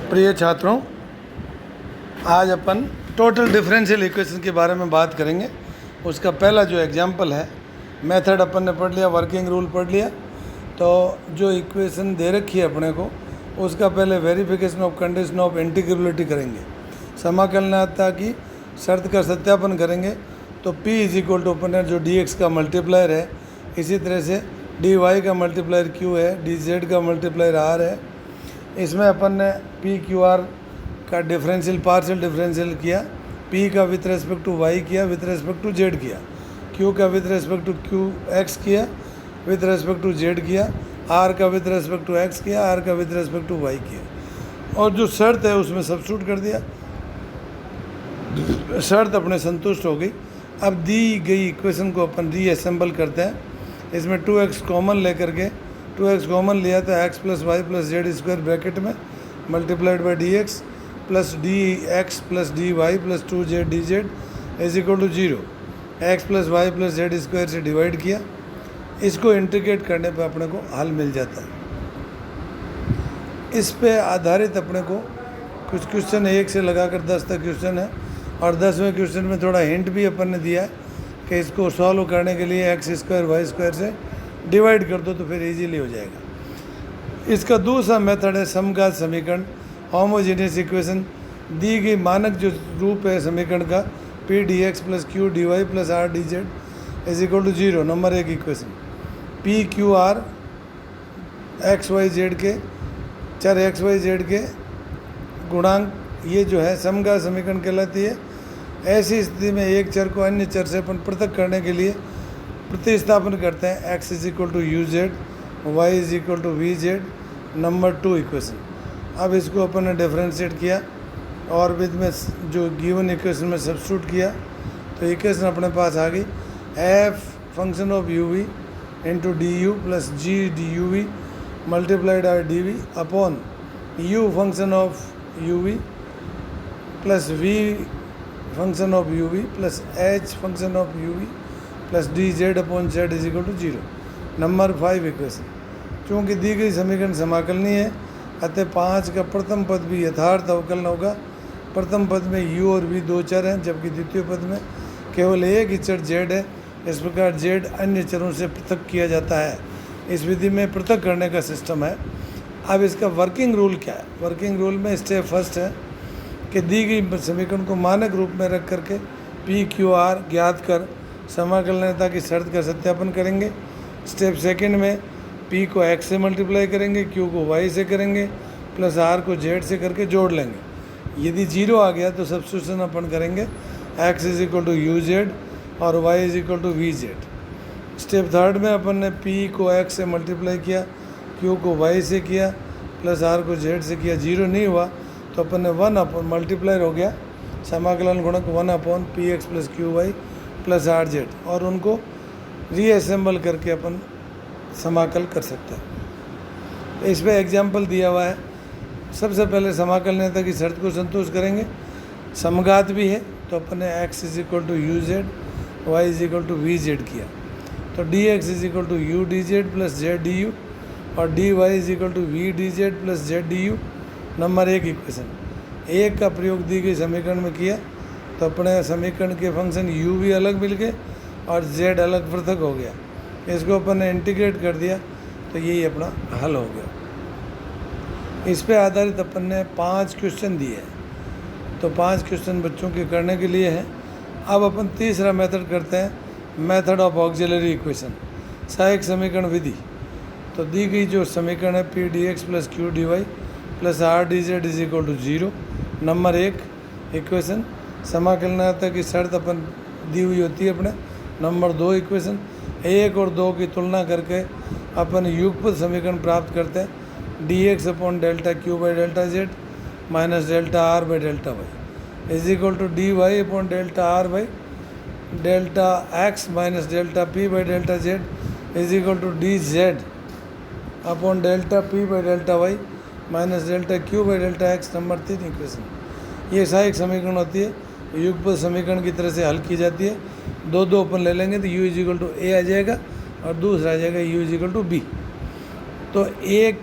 प्रिय छात्रों, आज अपन टोटल डिफरेंशियल इक्वेशन के बारे में बात करेंगे। उसका पहला जो एग्जांपल है, मेथड अपन ने पढ़ लिया, वर्किंग रूल पढ़ लिया। तो जो इक्वेशन दे रखी है अपने को, उसका पहले verification of condition of integrability करेंगे, समाकलनीयता की शर्त का सत्यापन करेंगे। तो P इज इक्वल टू अपन जो dx का मल्टीप्लायर है, इसी तरह से dy का मल्टीप्लायर q है, dz का मल्टीप्लायर r है। इसमें अपन ने पी क्यू आर का डिफरेंशियल पार्शियल डिफरेंशियल किया, पी का विथ रेस्पेक्ट टू वाई किया, विथ रेस्पेक्ट टू जेड किया, क्यू का with respect to Q X किया, विथ रेस्पेक्ट टू जेड किया, आर का विथ रेस्पेक्ट टू एक्स किया, आर का विथ रेस्पेक्ट टू वाई किया। और जो शर्त है उसमें सब्स्टिट्यूट कर दिया, शर्त अपने संतुष्ट हो गई। अब दी गई इक्वेशन को अपन रीअसेंबल करते हैं। इसमें 2x कॉमन लेकर के 2x कॉमन लिया तो x plus y plus z square bracket में multiplied by d x plus d x plus d Y plus 2z d Z is equal to 0। X plus y plus z square से divide किया। इसको integrate करने पे अपने को हल मिल जाता है। इस पे आधारित अपने को कुछ क्वेश्चन 1 से लगाकर 10 तक क्वेश्चन है, और 10वें क्वेश्चन में थोड़ा हिंट भी अपन ने दिया है कि इसको सॉल्व करने के लिए एक्स स्क्वायर वाई स्क्वायर से डिवाइड कर दो तो फिर इजीली हो जाएगा। इसका दूसरा मेथड है समघात समीकरण, होमोजेनियस इक्वेशन। दी गई मानक जो रूप है समीकरण का, P D x plus Q D Y plus R D Z is equal to 0। Number 1 equation, P Q R X Y Z के चर एक्स वाई जेड के गुणांक, ये जो है समघात समीकरण कहलाती है। ऐसी स्थिति में एक चर को अन्य चर से अपन पृथक करने के लिए प्रतिस्थापन करते हैं। x is equal to you Z, Y is equal to we Z. Number 2 equation. अब इसको अपन ने डिफरेंशिएट किया और विद में जो गिवन इक्वेशन में सब्स्टिट्यूट किया तो इक्वेशन अपने पास आ गई। f function of U V into D U plus G D U V multiplied R D V upon U function of U V plus V function of U V plus H function of U V plus D Z upon Z is equal to 0। Number 5 equation. चूँकि दी गई समीकरण समाकलनीय है, अतः 5 का प्रथम पद भी यथार्थ अवकलन होगा। प्रथम पद में u और v दो चर हैं, जबकि द्वितीय पद में केवल एक ही चर z है। इस प्रकार z अन्य चरों से पृथक किया जाता है। इस विधि में पृथक करने का सिस्टम है। अब इसका वर्किंग रूल क्या है? वर्किंग रूल में स्टेप फर्स्ट है कि दी गई समीकरण को मानक रूप में रख करके पी क्यू आर ज्ञात कर समाकलनीयता की शर्त का सत्यापन करेंगे। स्टेप सेकंड में p को x से मल्टीप्लाई करेंगे, q को y से करेंगे, प्लस r को z से करके जोड़ लेंगे। यदि 0 आ गया तो सब्स्टिट्यूशन अपन करेंगे, x is equal to you Z और y is equal to we Z. Step third में अपन ने p को x से मल्टीप्लाई किया, q को y से किया, प्लस r को z से किया। 0 नहीं हुआ तो अपन ने 1 अपॉन मल्टीप्लायर हो गया समाकलन गुणक 1 upon P X plus Q Y plus R Z, और उनको रीअसेंबल करके अपन समाकल कर सकते हैं। इस पर एग्जाम्पल दिया हुआ है। सबसे पहले समाकलनीयता की शर्त को संतुष्ट करेंगे। समघात भी है तो अपन ने x is equal to you Z, Y is equal to we z किया। तो d x is equal to u d z plus z d u और d y is equal to v d z plus z d u. Number 1 equation. 1 का प्रयोग दी गई समीकरण में किया तो अपने समीकरण के फंक्शन u भी अलग मिल गए और z अलग पृथक हो गया। इसको अपन ने इंटीग्रेट कर दिया तो यही अपना हल हो गया। इस पे आधारित अपन ने 5 क्वेश्चन दिए हैं। तो 5 क्वेश्चन बच्चों के करने के लिए हैं। अब अपन तीसरा मेथड करते हैं, मेथड ऑफ ऑक्सिलरी इक्वेशन, सहायक समीकरण विधि। तो दी गई जो समीकरण है p D x plus Q D Y plus R D Z is equal to 0। Number 1 equation. समाकलनीयता की शर्त अपन दी हुई होती है अपने। Number 2 equation. 1 और 2 की तुलना करके अपन युगपत समीकरण प्राप्त करते हैं। D X upon delta Q by delta Z minus delta R by delta Y is equal to D Y upon delta R by delta X minus delta P by delta Z is equal to D Z upon delta P by delta Y minus delta Q by delta X. Number 3 equation. ये सहायक समीकरण होती है, युगपत समीकरण की तरह से हल की जाती है। 2 अपन ले लेंगे तो u is equal to A आ जाएगा और दूसरा आ जाएगा u is equal to B. तो एक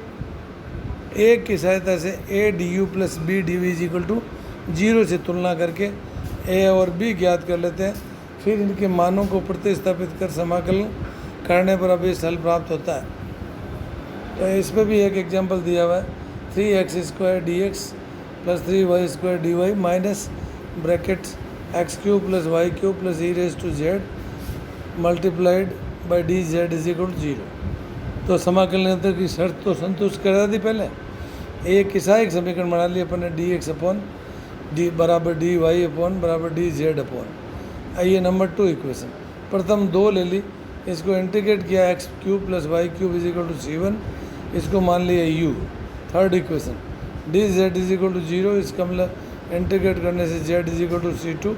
एक की सहायता से A D U plus B D V is equal to 0 से तुलना करके ए और बी ज्ञात कर लेते हैं। फिर इनके मानों को प्रतिस्थापित कर समाकलन करने पर अब इस हल प्राप्त होता है। तो इस पर भी एक एग्जांपल दिया हुआ है, 3x² dx plus 3y² dy minus bracket x³ plus y³ plus e raise to z multiplied by D Z is equal to 0। तो समाकलन की शर्त तो संतुष्ट करा दी पहले। एक की सहायक समीकरण बना लिया अपन ने, dx अपॉन डी बराबर dy अपॉन बराबर dz अपॉन। आइए नंबर 2 इक्वेशन, प्रथम 2 ले ली, इसको इंटीग्रेट किया x³ plus y³ is equal to c1, इसको मान लिया u। Third equation dz is equal to 0, इसका मतलब इंटीग्रेट करने से z is equal to c2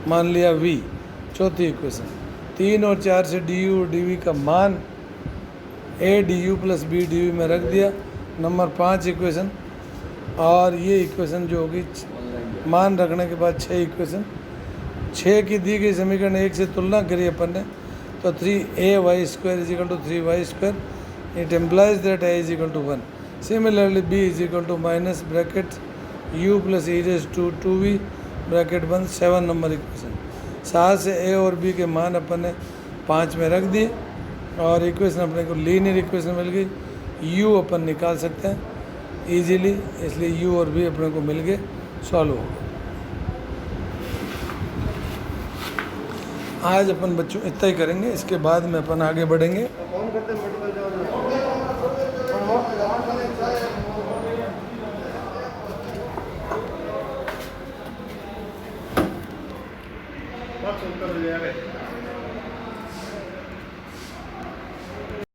मान लिया v। चौथी इक्वेशन 3 और 4 से du और dv का मान a du plus b dv में रख दिया। नंबर 5 इक्वेशन, और ये इक्वेशन जो होगी मान रखने के बाद 6 इक्वेशन, 6 की दी गई समीकरण 1 से तुलना करी अपन ने, तो 3ay² is equal to 3y², it implies that a is equal to 1। Similarly b is equal to minus bracket u plus e raise to 2v bracket बंद। 7 नंबर इक्वेशन, 7 से a और b के मान अपन ने 5 में रख दिए और इक्वेशन अपने को लीनियर इक्वेशन मिल गई। u अपन निकाल सकते हैं इजीली, इसलिए u और v अपने को मिल गए, सॉल्व हो गए। आज अपन बच्चों इतना ही करेंगे, इसके बाद में अपन आगे बढ़ेंगे।